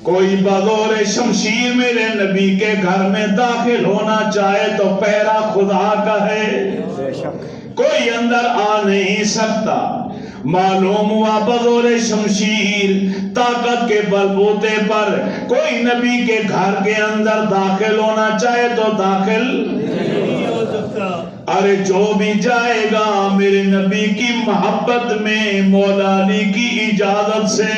کوئی بغور شمشیر میرے نبی کے گھر میں داخل ہونا چاہے تو پہرا خدا کا ہے، کوئی اندر آ نہیں سکتا۔ معلوم ہوا بغور شمشیر طاقت کے بلبوتے پر کوئی نبی کے گھر کے اندر داخل ہونا چاہے تو داخل نہیں ہو سکتا۔ ارے جو بھی جائے گا میرے نبی کی محبت میں مولا علی کی اجازت سے،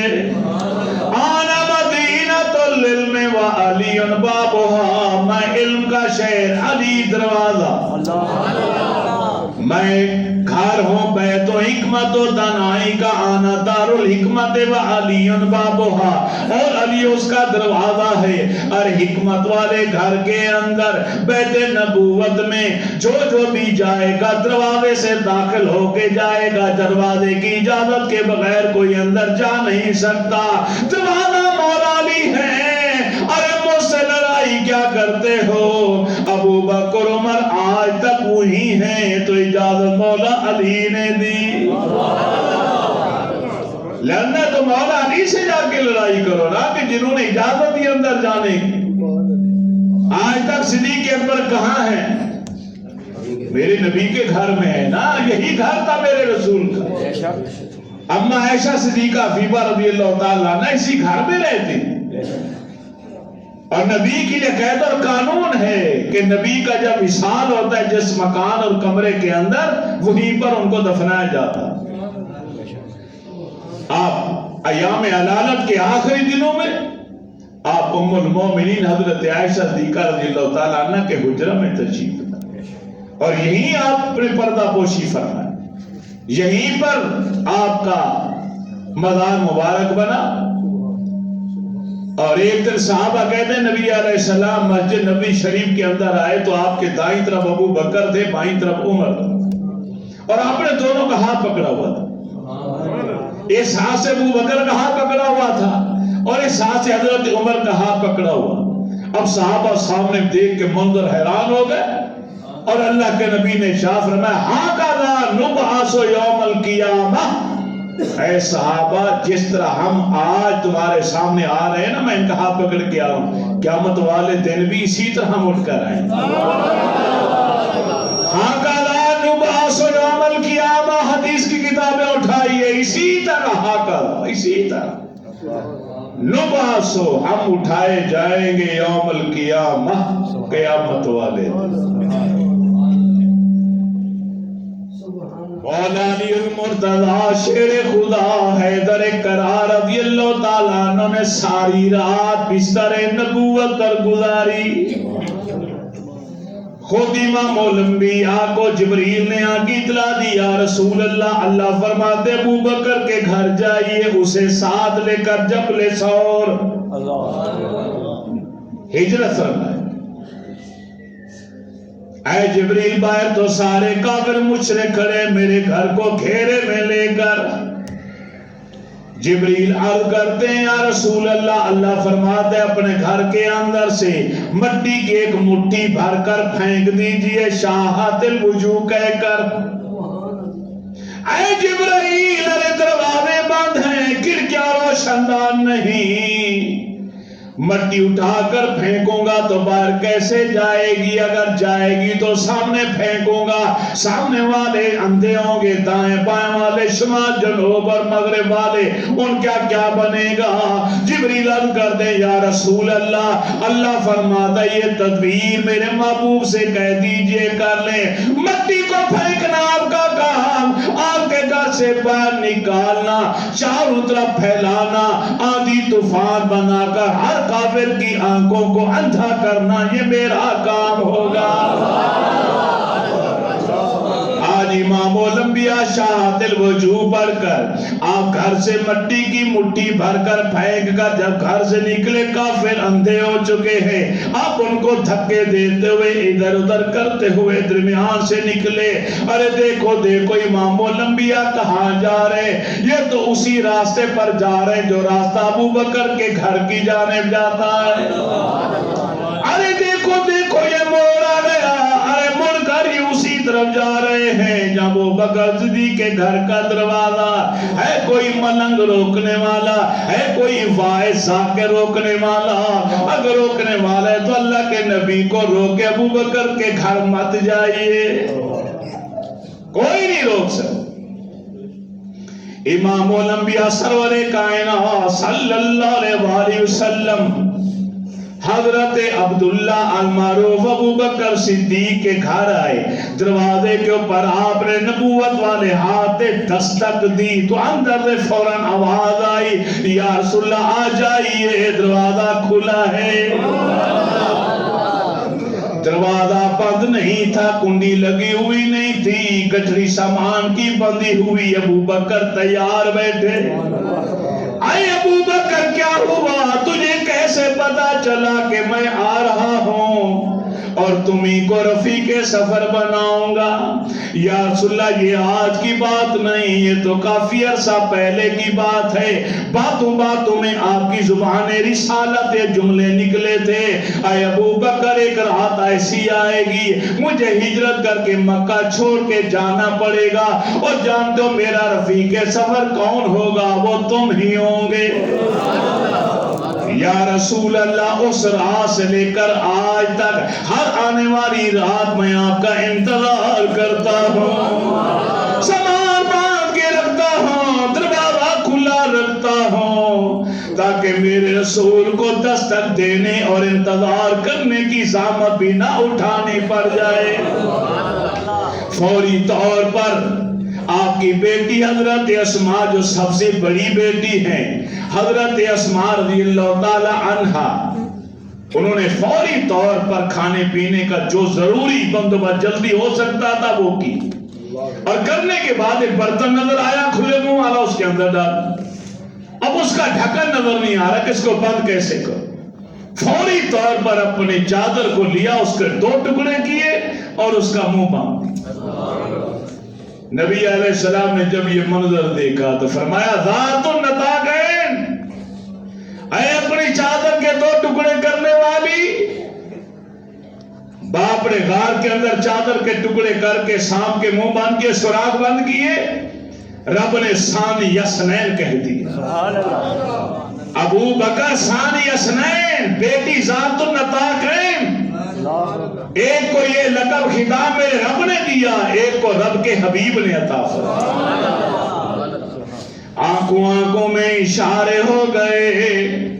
آنا مدینۃ العلم وعلی بابھا، میں علم کا شہر علی دروازہ، میں گھر ہوں بیت و حکمت و دانائی کا، آنا دار الحکمت و علی بابھا، اور علی اس کا دروازہ ہے۔ اور حکمت والے گھر کے اندر بیت نبوت میں جو بھی جائے گا دروازے سے داخل ہو کے جائے گا، دروازے کی اجازت کے بغیر کوئی اندر جا نہیں سکتا۔ دروازہ مولا علی ہے۔ ارے مجھ سے لڑائی کیا کرتے ہو؟ ابو بکر عمر آج تک وہی ہیں، تو اجازت مولا علی نے دی۔ لڑنا تو مولا علی سے جا کے لڑائی کرو نا، کہ جنہوں نے اجازت دی اندر جانے کی۔ آج تک صدیق اکبر کہاں ہے؟ میرے نبی کے گھر میں ہے نا، یہی گھر تھا میرے رسول کا۔ اما عائشہ صدیقہ عفیفہ رضی اللہ تعالیٰ عنہ اسی گھر میں رہتی، اور نبی کے لیے قید اور قانون ہے کہ نبی کا جب وصال ہوتا ہے جس مکان اور کمرے کے اندر، وہیں پر ان کو دفنایا جاتا۔ آپ ایام علالت کے آخری دنوں میں آپ ام المومنین حضرت عائشہ صدیقہ رضی اللہ تعالیٰ عنہ کے حجرہ میں تشریف لائے، اور یہیں آپ اپنے پردہ پوشی فرمائے، یہیں پر آپ کا مزار مبارک بنا۔ اور ایک دن صحابہ کہتے ہیں نبی علیہ السلام مسجد نبی شریف کے اندر آئے تو آپ کے دائیں طرف ابو بکر تھے، بائیں طرف عمر تھا، اور آپ نے دونوں کا ہاتھ پکڑا ہوا تھا۔ اس ہاتھ سے ابو بکر کا ہاتھ پکڑا ہوا تھا، اور اس ہاتھ سے حضرت عمر کا ہاتھ پکڑا ہوا۔ اب صحابہ سامنے دیکھ کے منظر حیران ہو گئے، اور اللہ کے نبی نے ارشاد فرمایا ہاکذا نبعث یوم القیامہ، اے صحابہ جس طرح ہم آج تمہارے سامنے آ رہے ہیں نا، میں ان کا ہاتھ پکڑ کے آؤں، قیامت والے دن بھی اسی طرح ہم اٹھ کر آئیں۔ ہاکذا نبعث یوم القیامہ، حدیث کی کتابیں اٹھائیے، اسی طرح ہاکذا، اسی طرح نبعث، ہم اٹھائے جائیں گے یوم القیامہ، قیامت والے دن۔ مولا علی المرتضی شیر خدا حیدر کرار رضی اللہ تعالیٰ عنہ نے ساری رات بستر نبوت پر گزاری۔ خود امام الانبیاء کو جبریل نے آگے اطلاع دی، یا رسول اللہ، اللہ فرماتے ابو بکر کے گھر جائیے، اسے ساتھ لے کر جبل ثور ہجرت فرمائے۔ اے جبریل باہر تو سارے کافر مشرک کھڑے، میرے گھر کو گھیرے میں لے کر۔ جبریل عرض کرتے ہیں یا رسول اللہ، اللہ فرماتے اپنے گھر کے اندر سے مٹی کی ایک مٹھی بھر کر پھینک دیجئے شاہات الوجوہ کہہ کر۔ اے جبریل، ارے دروازے بند ہیں، کھڑکیاں روشندان نہیں، مٹی اٹھا کر پھینکوں گا تو باہر کیسے جائے گی؟ اگر جائے گی تو سامنے پھینکوں گا، سامنے والے اندھے ہوں گے، دائیں بائیں والے، شمال جنوب اور مغرب والے، ان کا کیا بنے گا؟ جبریل عرض کر دے یا رسول اللہ، اللہ فرماتا یہ تدبیر میرے محبوب سے کہہ دیجئے کر لیں، مٹی کو پھینکنا آپ کا کام، آپ کے گھر سے باہر نکالنا، چاروں طرف پھیلانا، آندھی طوفان بنا کر ہر کافر کی آنکھوں کو اندھا کرنا، یہ میرا کام ہوگا۔ آج امام الانبیاء شاہات الوجوہ پڑھ کر آپ گھر سے مٹی کی مٹھی بھر کر پھینک کر جب گھر سے نکلے کافر اندھے ہو چکے ہیں، آپ ان کو دھکے دیتے ہوئے ادھر ادھر کرتے ہوئے درمیان سے نکلے۔ ارے دیکھو دیکھو امام الانبیاء کہاں جا رہے؟ یہ تو اسی راستے پر جا رہے جو راستہ ابو بکر کے گھر کی جانب جاتا ہے۔ ارے دیکھو دیکھو یہ موڑ آ گیا، ارے مڑ کر ہی اسی طرف جا رہے ہیں جب ابو بکر صدیق کے گھر کا دروازہ ہے کوئی ملنگ روکنے والا ہے کوئی واعظ کے روکنے والا اگر روکنے والا ہے تو اللہ کے نبی کو روکے ابو بکر کے گھر مت جائیے کوئی نہیں روک سکتا امام الانبیاء سرور کائنات صلی اللہ علیہ وسلم حضرت عبداللہ المعروف ابو بکر صدیق کے گھر آئے دروازے کے اوپر آپ نے نبوت والے ہاتھ دستک دی تو اندر سے فوراً آواز آئی یا رسول اللہ آ جائیے دروازہ کھلا ہے دروازہ بند نہیں تھا کنڈی لگی ہوئی نہیں تھی گٹری سامان کی بندی ہوئی ابو بکر تیار بیٹھے اے ابو بکر کیا ہوا تجھے کیسے پتا چلا کہ میں آ رہا ہوں اور تمہیں کو رفیق سفر بناؤں گا یا رسول اللہ یہ آج کی بات نہیں یہ تو کافی عرصہ پہلے کی بات ہے باتوں میں آپ کی زبان رسالت جملے نکلے تھے اے ابو بکر ایک رات ایسی آئے گی مجھے ہجرت کر کے مکہ چھوڑ کے جانا پڑے گا اور جانتے ہو میرا رفیق سفر کون ہوگا وہ تم ہی ہوں گے یا رسول اللہ اس رات سے لے کر آج تک ہر آنے والی رات میں آپ کا انتظار کرتا ہوں سامان باندھ کے رکھتا ہوں دروازہ کھلا رکھتا ہوں تاکہ میرے رسول کو دستک دینے اور انتظار کرنے کی زحمت بھی نہ اٹھانی پڑ جائے فوری طور پر آپ کی بیٹی حضرت اسماء جو سب سے بڑی بیٹی ہیں حضرت اسماء رضی اللہ تعالی عنہا انہوں نے فوری طور پر کھانے پینے کا جو ضروری بندوبست جلدی ہو سکتا تھا وہ کی اور کرنے کے بعد ایک برتن نظر آیا کھلے منہ والا اس کے اندر ڈال اب اس کا ڈھکن نظر نہیں آ رہا کہ اس کو بند کیسے کرو فوری طور پر اپنی چادر کو لیا اس کے 2 ٹکڑے کیے اور اس کا منہ باندھ نبی علیہ السلام نے جب یہ منظر دیکھا تو فرمایا ذات النطاقین اے اپنی چادر کے 2 ٹکڑے کرنے والی باپ نے غار کے اندر چادر کے ٹکڑے کر کے سانپ کے منہ بند کیے سوراخ بند کیے رب نے ثانی یسنین کہہ دیا ابو بکر ثانی یسنین بیٹی ذات النطاقین ایک کو یہ لقب خطاب میرے رب نے دیا ایک کو رب کے حبیب نے عطا فرمایا آنکھوں میں اشارے ہو گئے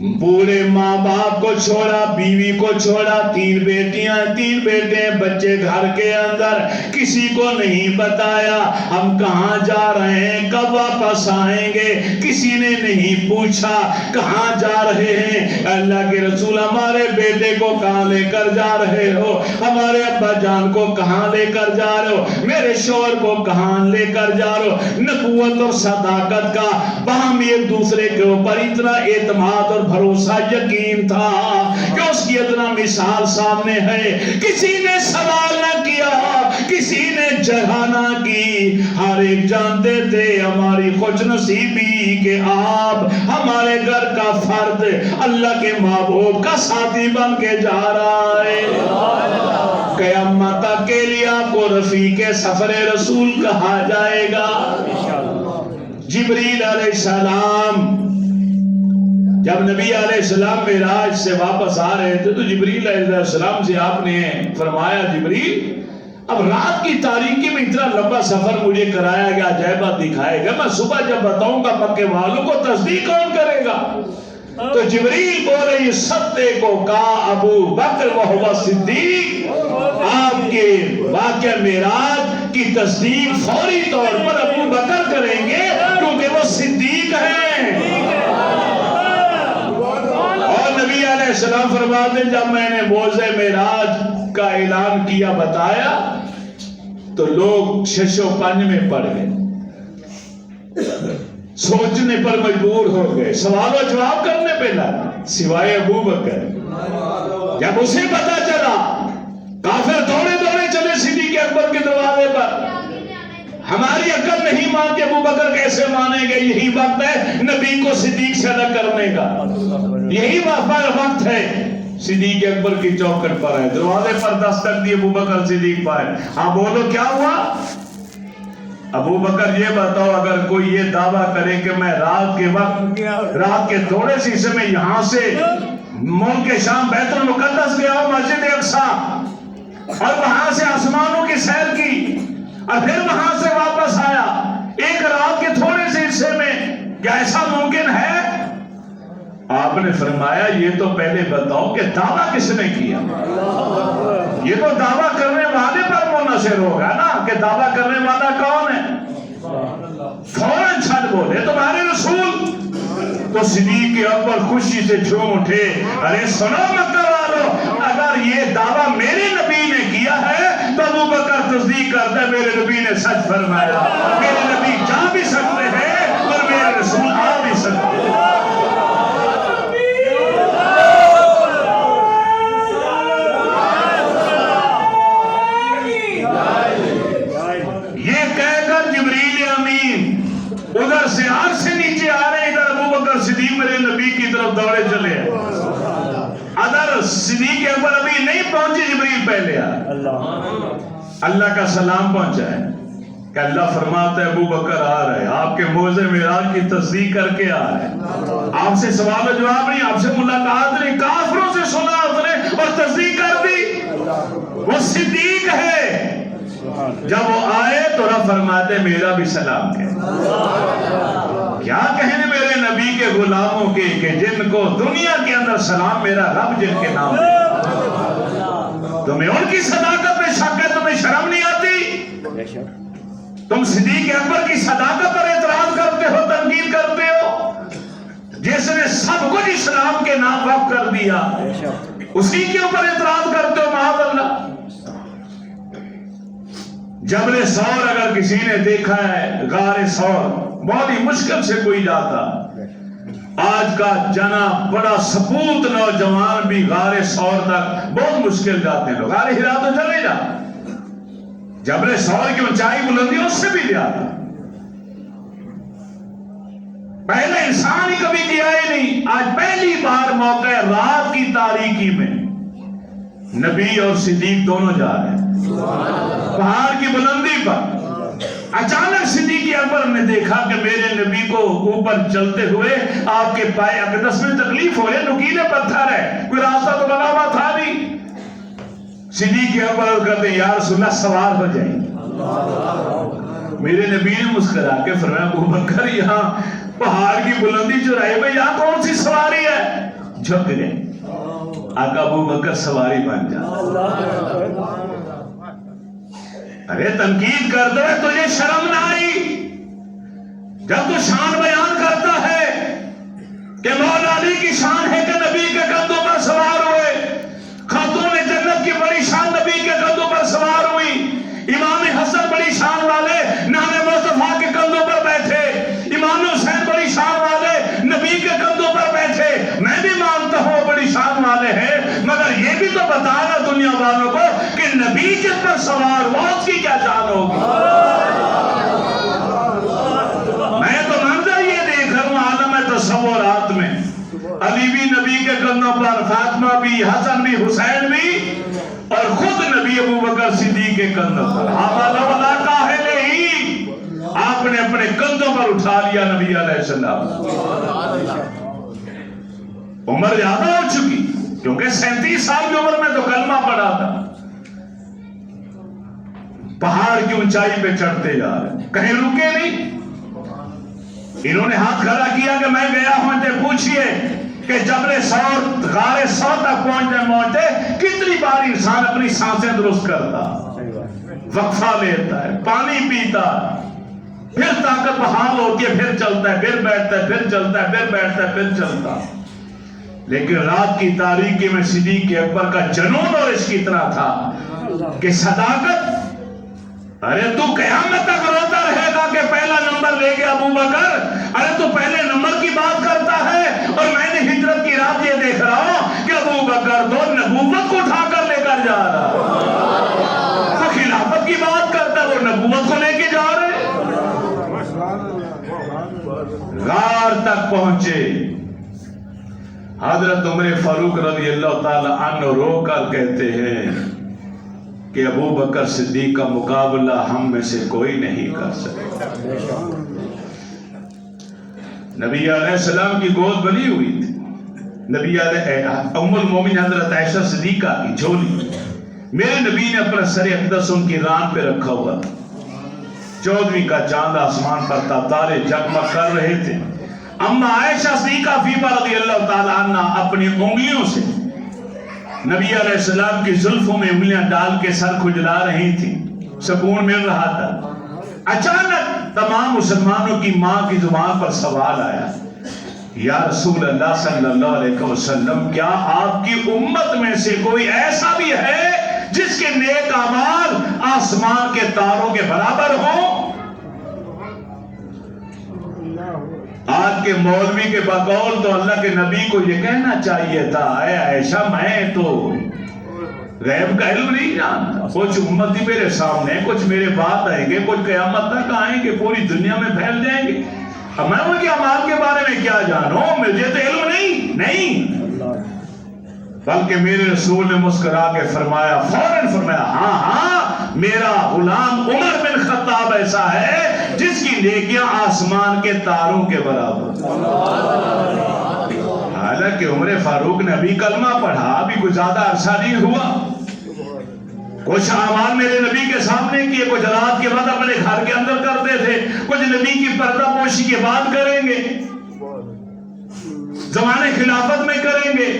بوڑھے ماں باپ کو چھوڑا بیوی کو چھوڑا 3 بیٹیاں 3 بیٹے بچے گھر کے اندر کسی کو نہیں بتایا ہم کہاں جا رہے ہیں کب واپس آئیں گے کسی نے نہیں پوچھا کہاں جا رہے ہیں اللہ کے رسول ہمارے بیٹے کو کہاں لے کر جا رہے ہو ہمارے ابا جان کو کہاں لے کر جا رہے ہو میرے شوہر کو کہاں لے کر جا رہے ہو نبوت اور صداقت کا باہم ایک دوسرے کے اوپر اتنا اعتماد اور بھروسہ یقین تھا کہ اس کی اتنا مثال سامنے ہے کسی نے سوال نہ کیا کسی نے جگہ نہ کی ہر ایک جانتے تھے ہماری خوش نصیبی کہ آپ ہمارے گھر کا فرد اللہ کے محبوب کا ساتھی بن کے جا رہا ہے قیامت کے لیے آپ کو رفیق سفر رسول کہا جائے گا جبریل علیہ السلام جب نبی علیہ السلام معراج سے واپس آ رہے تھے تو جبریل علیہ السلام سے آپ نے فرمایا جبریل اب رات کی تاریکی میں اتنا لمبا سفر مجھے کرایا گیا عجائبہ دکھائے گا میں صبح جب بتاؤں گا مکے والوں کو تصدیق کون کرے گا تو جبریل بولے یہ ستے کو کہا ابو بکر وہو صدیق آپ کے واقعہ معراج کی تصدیق فوری طور پر ابو بکر کریں گے کیونکہ وہ صدیق ہیں علیہ السلام فرماتے جب میں نے موعظہ معراج کا اعلان کیا بتایا تو لوگ شش و پنج میں پڑ گئے سوچنے پر مجبور ہو گئے سوال و جواب کرنے پہ لگے سوائے ابو بکر جب اسے پتا چلا کافر دوڑے دوڑے چلے صدیق اکبر کے دروازے پر ہماری عقل نہیں مانتے ابو بکر کیسے مانیں گے یہی وقت ہے نبی کو صدیق سے الگ کرنے کا یہی وقت ہے صدیق اکبر کی چوکھٹ پر آئے, دروازے پر دستک دی, ابو بکر صدیق پائے. آپ بولو کیا ہوا؟ ابو بکر یہ بتاؤ, اگر کوئی یہ دعویٰ کرے کہ میں رات کے وقت, رات کے تھوڑے سے حصے میں یہاں سے ملک شام بیت المقدس گیا ہوں, مسجد اقصیٰ, اور وہاں سے آسمانوں کی سیر کی, اور پھر وہاں سے واپس آیا ایک رات کے تھوڑے سے حصے میں, کیا ایسا ممکن ہے؟ آپ نے فرمایا یہ تو پہلے بتاؤ کہ دعویٰ کس نے کیا؟ یہ تو دعویٰ کرنے والے پر منحصر ہوگا نا کہ دعویٰ کرنے والا کون ہے. فوراً چھٹ بولے تمہارے رسول. تو صدیق اکبر خوشی سے جھوم اٹھے, ارے سنو مکہ والو, اگر یہ دعویٰ میرے نبی نے کیا ہے تو ابو بکر تصدیق کرتا ہے میرے نبی نے سچ فرمایا. میرے نبی جا بھی سکتے ہیں اور میرے رسول آ بھی سکتے ہیں. یہ کہہ کر جبریل امین ادھر سے آگ سے نیچے آ رہے ہیں, ادھر ابو بکر صدیق میرے نبی کی طرف دوڑے چلے ہیں. ادھر صدیق اکبر ابھی نہیں پہنچے, جبریل پہلے آ. اللہ کا سلام پہنچا ہے کہ اللہ فرماتا ہے ابو بکر آ رہے, آپ کے موعظے معراج کی تصدیق کر کے آ رہے. آپ سے سوال و جواب نہیں, آپ سے ملاقات نہیں, کافروں سے سنا اس نے اور تصدیق کر دی. وہ صدیق ہے. جب وہ آئے تو رب فرماتے میرا بھی سلام کہے. کیا کہنے میرے نبی کے غلاموں کے کہ جن کو دنیا کے اندر سلام میرا رب جن کے نام ہے. تمہیں ان کی صداقت میں شک ہے, تمہیں شرم نہیں آتی؟ تم صدیق اکبر کی صداقت پر اعتراض کرتے ہو, تنقید کرتے ہو, جس نے سب کچھ اسلام کے نام وقف کر دیا, اسی کے اوپر اعتراض کرتے ہو. معاذ اللہ. جبل ثور اگر کسی نے دیکھا ہے, غار ثور بہت ہی مشکل سے کوئی جاتا. آج کا جنا بڑا سپوت نوجوان بھی غار ثور تک بہت مشکل جاتے ہیں. غار ہرا تو چلے جا, جبل ثور کی اونچائی بلندی اس سے بھی زیادہ. پہلے انسان ہی کبھی کیا ہی نہیں, آج پہلی بار موقع ہے رات کی تاریکی میں نبی اور صدیق دونوں جا رہے ہیں پہاڑ کی بلندی پر. اچانک صدیق اکبر نے دیکھا کہ میرے نبی کو اوپر چلتے ہوئے آپ کے پائے اقدس میں تکلیف ہو رہے, نکیلے پتھر ہے, کوئی راستہ تو بنا ہوا تھا نہیں. صدیق اکبر کہتے ہیں یا رسول اللہ سوار ہو جائیں. میرے نبی نے مسکرا کے فرمایا ابو بکر یہاں پہاڑ کی بلندی جو رہے ہوئے یہاں کون سی سواری ہے؟ جھک گئے. آقا ابو بکر سواری بن جا. ارے تنقید کرتے ہوئے تجھے شرم نہ آئی جب تو شان بیان کرتا ہے کہ مولا علی کی شان ہے کہ نبی کے کندھوں پر سوار ہوئے, خاتون جنت کی بڑی شان نبی کے کندھوں پر سوار ہوئی, امام حسن بڑی شان والے نام مصطفیٰ کے کندھوں پر بیٹھے, امام حسین بڑی شان والے نبی کے کندھوں پر بیٹھے. میں بھی مانتا ہوں بڑی شان والے ہیں, مگر یہ بھی تو بتانا دنیا والوں کو کہ نبی جس پر سوار ہوا اس کی کیا شان ہوگی. میں تو منظر یہ دیکھ رہا ہوں عالم تصورات میں, علی بھی نبی کے کندھوں پر, فاطمہ بھی, حسن بھی, حسین بھی, اور خود نبی ابو بکر صدیق کے کندھوں پر. آپ نے اپنے کندھوں پر اٹھا لیا نبی علیہ السلام. عمر زیادہ ہو چکی کیونکہ 37 سال کی عمر میں تو کلمہ پڑھا تھا. پہاڑ کی اونچائی پہ چڑھتے جا رہے, کہیں رکے نہیں. انہوں نے ہاتھ کھڑا کیا کہ میں گیا ہوں, تے پوچھئے کہ جبل ثور غار ثور تک پہنچتے کتنی بار انسان اپنی سانسیں درست کرتا, وقفہ لیتا ہے, پانی پیتا, پھر طاقت بحال ہوتی ہے, پھر چلتا ہے, پھر بیٹھتا ہے, پھر چلتا ہے, پھر بیٹھتا ہے, پھر چلتا. لیکن رات کی تاریکی میں صدیق اکبر کا جنون اور عشق اتنا تھا کہ صداقت, ارے تو قیامت تک روتا رہے گا کہ پہلا نمبر لے گیا ابو بکر, ارے تو پہلے نمبر کی بات کرتا ہے, اور میں نے ہجرت کی رات یہ دیکھ رہا ہوں کہ ابو بکر تو نبوت کو اٹھا کر لے کر جا رہا, وہ خلافت کی بات کرتا ہے, وہ نبوت کو لے کے جا رہے. غار تک پہنچے, حضرت عمر فاروق رضی اللہ تعالی عنہ رو کر کہتے ہیں کہ ابو بکر صدیق کا مقابلہ ہم میں سے کوئی نہیں کر سکتا. نبی علیہ السلام کی گود بنی ہوئی تھی. نبی علیہ ام المومن حضرت عائشہ صدیقہ کی جھولی میرے نبی نے اپنا سر اقدس ان کی ران پہ رکھا ہوا تھا. 14ویں کا چاند آسمان پر تھا, تارے جگمگ کر رہے تھے. اما عائشہ صدیقہ فیما رضی اللہ تعالی عنہ اپنی انگلیوں سے نبی علیہ السلام کی زلفوں میں انگلیاں ڈال کے سر کھجلا رہی تھی. سکون مل رہا تھا. اچانک تمام مسلمانوں کی ماں کی زبان پر سوال آیا, یا رسول اللہ صلی اللہ علیہ وسلم, کیا آپ کی امت میں سے کوئی ایسا بھی ہے جس کے نیک اعمال آسمان کے تاروں کے برابر ہوں؟ آج کے مولوی کے بقول تو اللہ کے نبی کو یہ کہنا چاہیے تھا, اے عائشہ میں تو غیب کا علم نہیں جانتا, کچھ امتی میرے سامنے, کچھ میرے بعد آئیں گے, کچھ قیامت تک آئیں گے, پوری دنیا میں پھیل جائیں گے, میں ان کے اعمال کے بارے میں کیا جانوں, مجھے تو علم نہیں. بلکہ میرے رسول نے مسکرا کے فرمایا, فوراً فرمایا, ہاں میرا غلام عمر بن خطاب ایسا ہے جس کی نیکیاں آسمان کے تاروں کے برابر. حالانکہ عمر فاروق نے ابھی کلمہ پڑھا, ابھی کوئی زیادہ عرصہ نہیں ہوا. کچھ اعمال میرے نبی کے سامنے کیے, کچھ رات کے بعد اپنے گھر کے اندر کرتے تھے, کچھ نبی کی پردہ پوشی کے بعد کریں گے, زمانے خلافت میں کریں گے,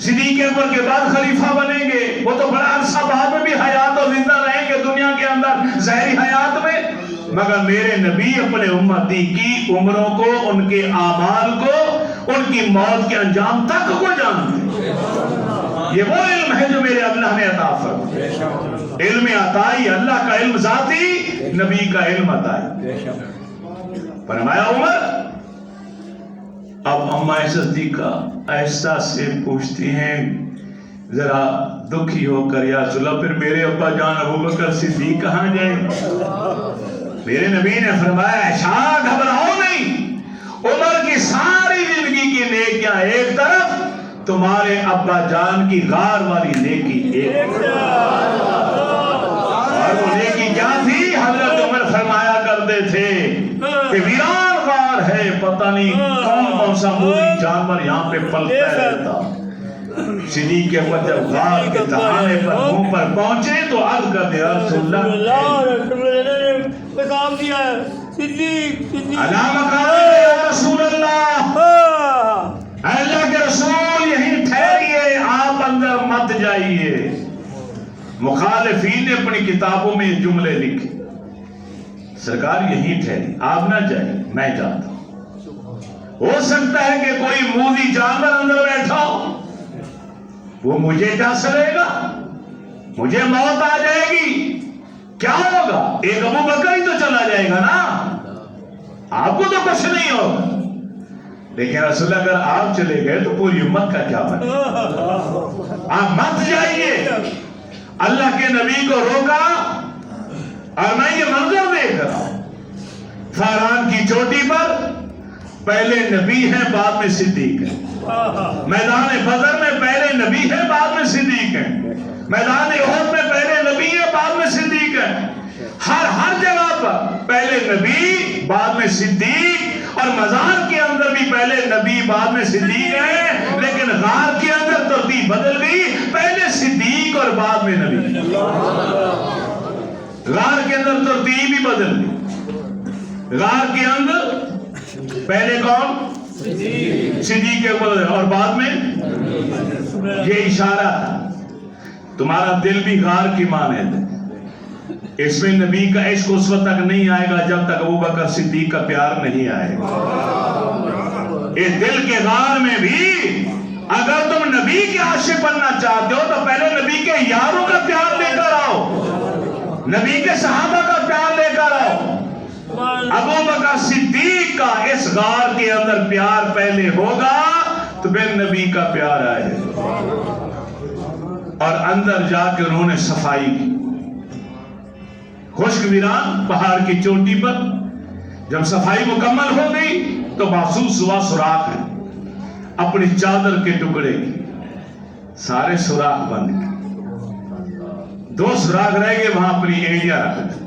صدیق اکبر کے بعد خلیفہ بنیں گے. وہ تو بڑا عرصہ بعد میں بھی حیات اور زندہ رہیں گے دنیا کے اندر ظاہری حیات میں. مگر میرے نبی اپنے امتی کی عمروں کو, ان کے اعمال کو, ان کی موت کے انجام تک کو جانتے. یہ وہ علم ہے جو میرے اللہ نے عطا فرمایا. علم عطائی, اللہ کا علم ذاتی, نبی کا علم عطائی. فرمایا عمر. اب اما صدیقہ ایسا سے پوچھتی ہیں ذرا دکھی ہو کر, یا رسول اللہ پھر میرے ابا جان ابو بکر صدیق کہاں جائیں؟ میرے نبی نے فرمایا, عائشہ گھبراؤ نہیں, عمر کی ساری زندگی کی نیکیاں ایک طرف, تمہارے ابا جان کی غار والی نیکی ایک طرف. اور وہ نیکی کیا تھی؟ حضرت عمر فرمایا کرتے تھے کہ ویران غار ہے, پتہ نہیں کون سا موذی جانور یہاں پہ پلتا رہتا. صدیق کے اوپر جب غار کے دہانے پر منہ پر پہنچے تو عرض کر دیا, رسول اللہ پیغام دیا ہے, صدیق علامہ یا رسول اللہ, اللہ کے رسول یہیں ٹھہریے, آپ اندر مت جائیے. مخالفین نے اپنی کتابوں میں یہ جملے لکھے, سرکار یہیں ٹھہری, آپ نہ جائیے, میں جاتا ہوں. ہو سکتا ہے کہ کوئی موذی جانور اندر بیٹھا ہو, وہ مجھے جا سلے گا, مجھے موت آ جائے گی, کیا ہوگا؟ ایک ابو بکر ہی تو چلا جائے گا نا, آپ کو تو کچھ نہیں ہوگا. لیکن رسول اگر آپ چلے گئے تو پوری امت کا کیا بنے؟ آپ مت جائیے. اللہ کے نبی کو روکا, اور میں یہ منظر دیکھ رہا ہوں, فاران کی چوٹی پر پہلے نبی ہیں بعد میں صدیق ہیں, میدان بدر میں پہلے نبی ہے بعد میں صدیق ہیں, میدان احد میں پہلے نبی ہے بعد میں صدیق ہیں. ہر جگہ پر پہلے نبی بعد میں صدیق, اور مزار کے اندر بھی پہلے نبی بعد میں صدیق ہیں. لیکن غار کے اندر ترتیب بدل گئی, پہلے صدیق اور بعد میں نبی. غار کے اندر ترتیب ہی بدل گئی. غار کے اندر پہلے کون؟ صدیق کے اوپر, اور بعد میں. یہ اشارہ تھا, تمہارا دل بھی غار کی مانند ہے, اس میں نبی کا عشق اس وقت تک نہیں آئے گا جب تک ابو بکر صدیق کا پیار نہیں آئے گا. اس دل کے غار میں بھی اگر تم نبی کے عاشق بننا چاہتے ہو تو پہلے نبی کے یاروں کا پیار لے کر آؤ, نبی کے صحابہ کا پیار لے کر آؤ. ابو بکر صدیق کا اس غار کے اندر پیار پہلے ہوگا تو پھر نبی کا پیار آئے. اور اندر جا کے انہوں نے صفائی کی. خشک ویران پہاڑ کی چوٹی پر جب صفائی مکمل ہو گئی تو محسوس ہوا سوراخ ہے. اپنی چادر کے ٹکڑے کی، سارے سوراخ بند کیے، 2 سوراخ رہ گئے، وہاں اپنی اینٹیاں رکھ دی۔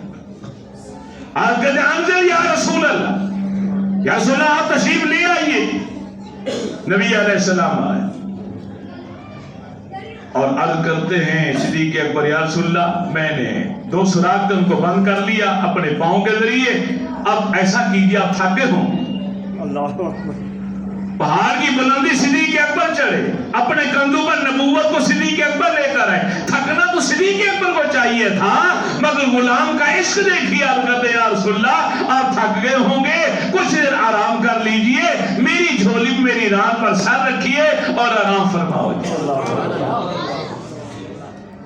آج کہتے ہیں انزل یا رسول اللہ، یا رسول اللہ آپ تشریف لے آئیے۔ نبی علیہ السلام آئے اور عرض کرتے ہیں صدیق اکبر، یا رسول اللہ میں نے 2 سوراخ ان کو بند کر لیا اپنے پاؤں کے ذریعے، اب ایسا کیجیے آپ تھکے ہوں، پہاڑ کی بلندی صدیق اکبر چڑھے، اپنے کندھوں پر نبوت کو صدیق اکبر لے کر آئے، تھکنا تو صدیق اکبر کو چاہیے تھا، مگر غلام کا عشق دیکھیے، عرض کرتے یا رسول اللہ آپ تھک گئے ہوں گے، کچھ دیر آرام کر لیجئے، میری جھولی میری رات پر سر رکھیے اور آرام فرماؤ۔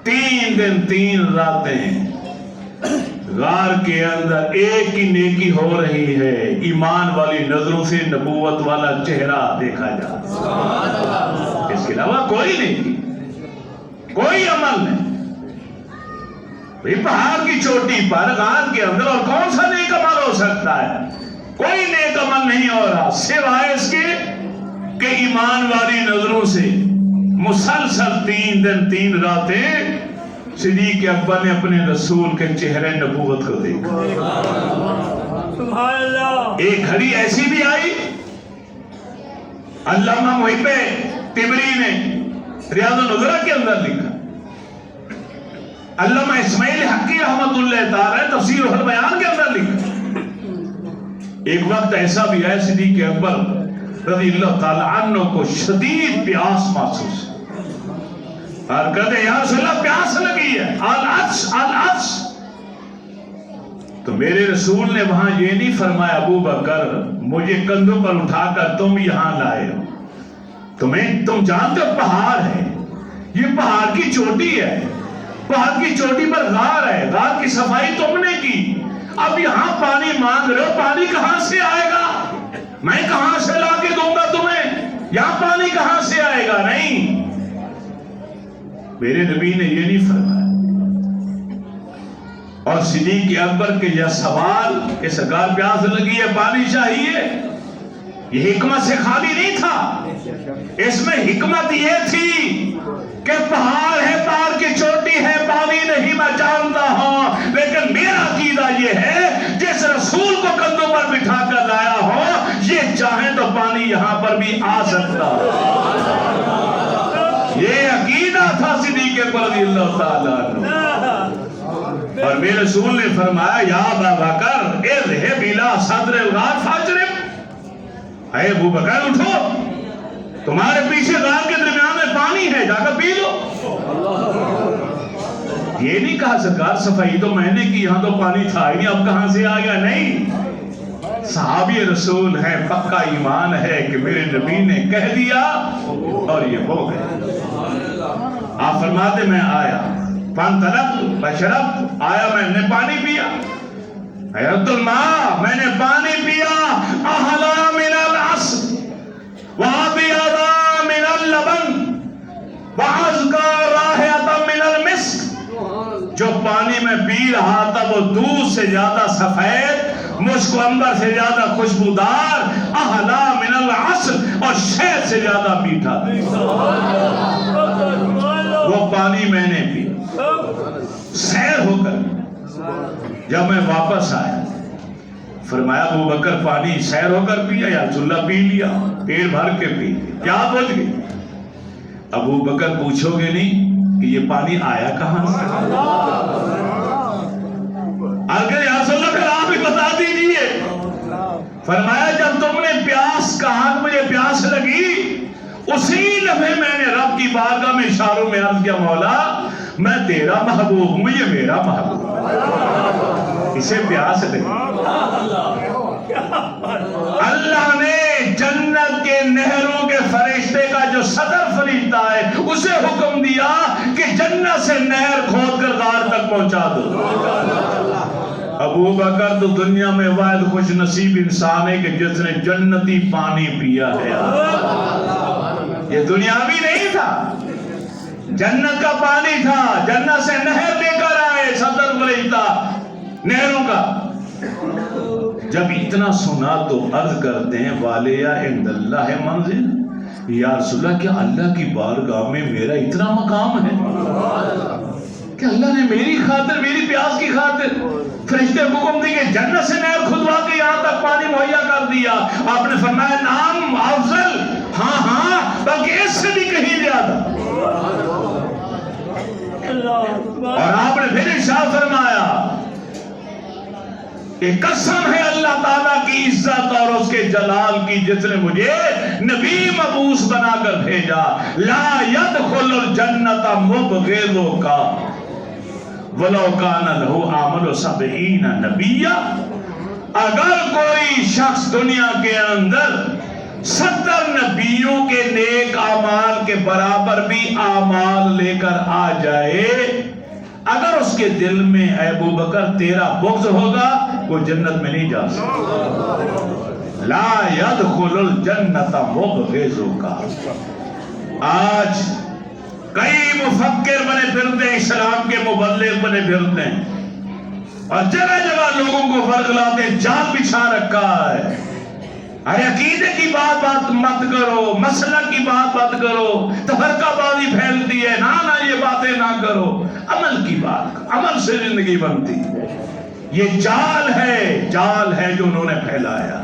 3 دن 3 راتیں غار کے اندر ایک ہی نیکی ہو رہی ہے، ایمان والی نظروں سے نبوت والا چہرہ دیکھا جا، اس کے علاوہ کوئی نہیں، کوئی عمل نہیں۔ پہاڑ کی چوٹی پر غار کے اندر اور کون سا نیک عمل ہو سکتا ہے؟ کوئی نیک عمل نہیں ہو رہا سوائے اس کے کہ ایمان والی نظروں سے مسلسل 3 دن 3 راتیں صدیق اکبر نے اپنے رسول کے چہرے نبوت کو دیکھا۔ سبحان اللہ۔ ایک گھڑی ایسی بھی آئی، علامہ محب طبری نے ریاض النظرہ کے اندر لکھا، علامہ اسماعیل حقی رحمت اللہ تعالی تفسیر البیان کے اندر لکھا، ایک وقت ایسا بھی ہے صدیق اکبر رضی اللہ تعالی عنہ کو شدید پیاس محسوس، اور کہتے ہیں یا رسول اللہ پیاس لگی ہے، العطش۔ تو میرے رسول نے وہاں یہ نہیں فرمایا ابو بکر مجھے کندھوں پر اٹھا کر تم یہاں لائے ہو، تم جانتے ہو پہاڑ ہے، یہ پہاڑ کی چوٹی ہے، پہاڑ کی چوٹی پر غار ہے، غار کی صفائی تم نے کی، اب یہاں پانی مانگ رہے ہو، پانی کہاں سے آئے گا؟ میں کہاں سے لا کے دوں گا تمہیں؟ یہاں پانی کہاں سے آئے گا؟ نہیں، میرے نبی نے یہ نہیں فرمایا۔ اور صدیق اکبر کے یہ سوال کہ سرکار پیاس لگی ہے پانی چاہیے، یہ حکمت سے خالی نہیں تھا، اس میں حکمت یہ تھی کہ پہاڑ ہے، پہاڑ کی چوٹی ہے، پانی نہیں میں جانتا ہوں، لیکن میرا عقیدہ یہ ہے جس رسول کو کندھوں پر بٹھا کر لایا ہو، یہ چاہیں تو پانی یہاں پر بھی آ سکتا ہے۔ یہ عقیدہ تھا صدیق اکبر رضی اللہ تعالیٰ عنہ۔ اور میرے رسول نے فرمایا یا ابا بکر اذهب الى صدر الغار فاجرب، اے ابو بکر اٹھو، تمہارے پیچھے غار کے درمیان میں پانی ہے، جا کر پی لو۔ یہ نہیں کہا سرکار صفائی تو میں نے کی، یہاں تو پانی تھا ہی نہیں، اب کہاں سے آ گیا؟ نہیں، صحابی رسول ہے، پکا ایمان ہے کہ میرے نبی نے کہہ دیا اور یہ ہو گیا۔ آپ فرماتے میں آیا، فانطلقت فشربت، آیا میں نے پانی پیا، حیرت الماء میں نے پانی پیا، احلا من العسل وابیض من اللبن وازکا رائحۃ من المسک، جو پانی میں پی رہا تھا وہ دودھ سے زیادہ سفید، مشک و عنبر سے زیادہ خوشبودار، احلا من العسل، اور شہد سے زیادہ میٹھا تھا۔ وہ پانی میں نے پی، سیر ہو کر جب میں واپس آیا فرمایا ابو بکر پانی سیر ہو کر پیا یا رسول اللہ پی لیا؟ پیٹ بھر کے پی لیا، کیا بچ گئی؟ ابو بکر پوچھو گے نہیں کہ یہ پانی آیا کہاں سے؟ اگر یا رسول اللہ پھر آپ ہی بتا دیجیے۔ فرمایا جب تم نے پیاس کہا کہ مجھے پیاس لگی، اسی لمحے میں نے رب کی بارگاہ میں اشاروں میں عرض کیا مولا میں تیرا محبوب ہوں، یہ میرا محبوب، اسے پیاس لگی۔ اللہ نے جنت کے نہروں کے فرشتے کا جو صدر فرشتہ ہے اسے حکم دیا کہ جنت سے نہر کھود کر غار تک پہنچا دو۔ ابو بکر تو دنیا میں واحد خوش نصیب انسان ہے کہ جس نے جنتی پانی پیا ہے، یہ دنیاوی نہیں تھا، جنت کا پانی تھا، جنت سے نہر لے کر آئے صدر فرشتہ نہروں کا۔ جب اتنا سنا تو عرض کرتے ہیں والیا عند اللہ منزل، یا رسول اللہ کیا اللہ کی بارگاہ میں میرا اتنا مقام ہے کہ اللہ نے میری خاطر، میری پیاس کی خاطر فرشتے حکم دی کہ جنت سے نہر کھدوا کے یہاں تک پانی مہیا کر دیا؟ آپ نے فرمایا نام افضل، ہاں بلکہ اس سے بھی کہیں زیادہ۔ اور آپ نے پھر ارشاد فرمایا کہ قسم ہے اللہ تعالیٰ کی عزت اور اس کے جلال کی جس نے مجھے نبی مبعوث بنا کر بھیجا، لا يدخل الجنت مبغض کا ولو کان لہ عمل 70 نبیا۔ اگر کوئی شخص دنیا کے اندر 70 نبیوں کے نیک اعمال کے برابر بھی اعمال لے کر آ جائے، اگر اس کے دل میں اے ابو بکر تیرا بغض ہوگا وہ جنت میں نہیں جا سکتا۔ لا يدخل الجنت مبغض کا۔ آج کئی مفکر بنے پھرتے ہیں، اسلام کے مبلغ بنے پھرتے ہیں اور جگہ جگہ لوگوں کو فرق لاتے ہیں، جال بچھا رکھا ہے۔ ارے عقیدے کی بات مت کرو، مسلک کی بات مت کرو، تفرقہ بازی پھیلتی ہے، نہ یہ باتیں نہ کرو، عمل کی بات، عمل سے زندگی بنتی ہے۔ یہ جال ہے جو انہوں نے پھیلایا،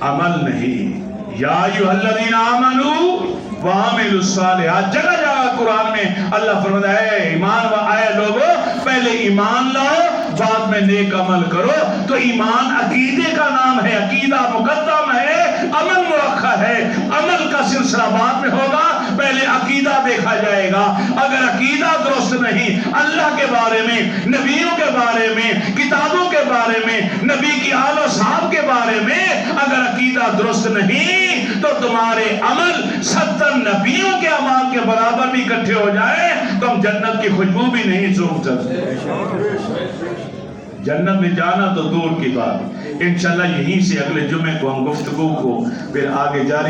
عمل نہیں۔ یا ایھا الذین آمنوا وعملوا الصالحات، جگہ جگہ قرآن میں اللہ فرماتا ہے ایمان آئے لوگوں پہلے ایمان لاؤ بعد میں نیک عمل کرو۔ تو ایمان عقیدے کا نام ہے، عقیدہ مقدم ہے، عمل مؤخر ہے۔ عمل کا سلسلہ بعد میں ہوگا، پہلے عقیدہ دیکھا جائے گا۔ اگر عقیدہ درست نہیں، اللہ کے بارے میں، نبیوں کے بارے میں، کتابوں کے بارے میں، نبی کی آل و صحاب کے بارے میں اگر عقیدہ درست نہیں تو تمہارے عمل 70 نبیوں کے اعمال کے برابر بھی اکٹھے ہو جائے تو ہم جنت کی خوشبو بھی نہیں سونگھ سکتے۔ جنت میں جانا تو دور کی بات، انشاءاللہ یہیں سے اگلے جمعے کو ہم گفتگو کو پھر آگے جاری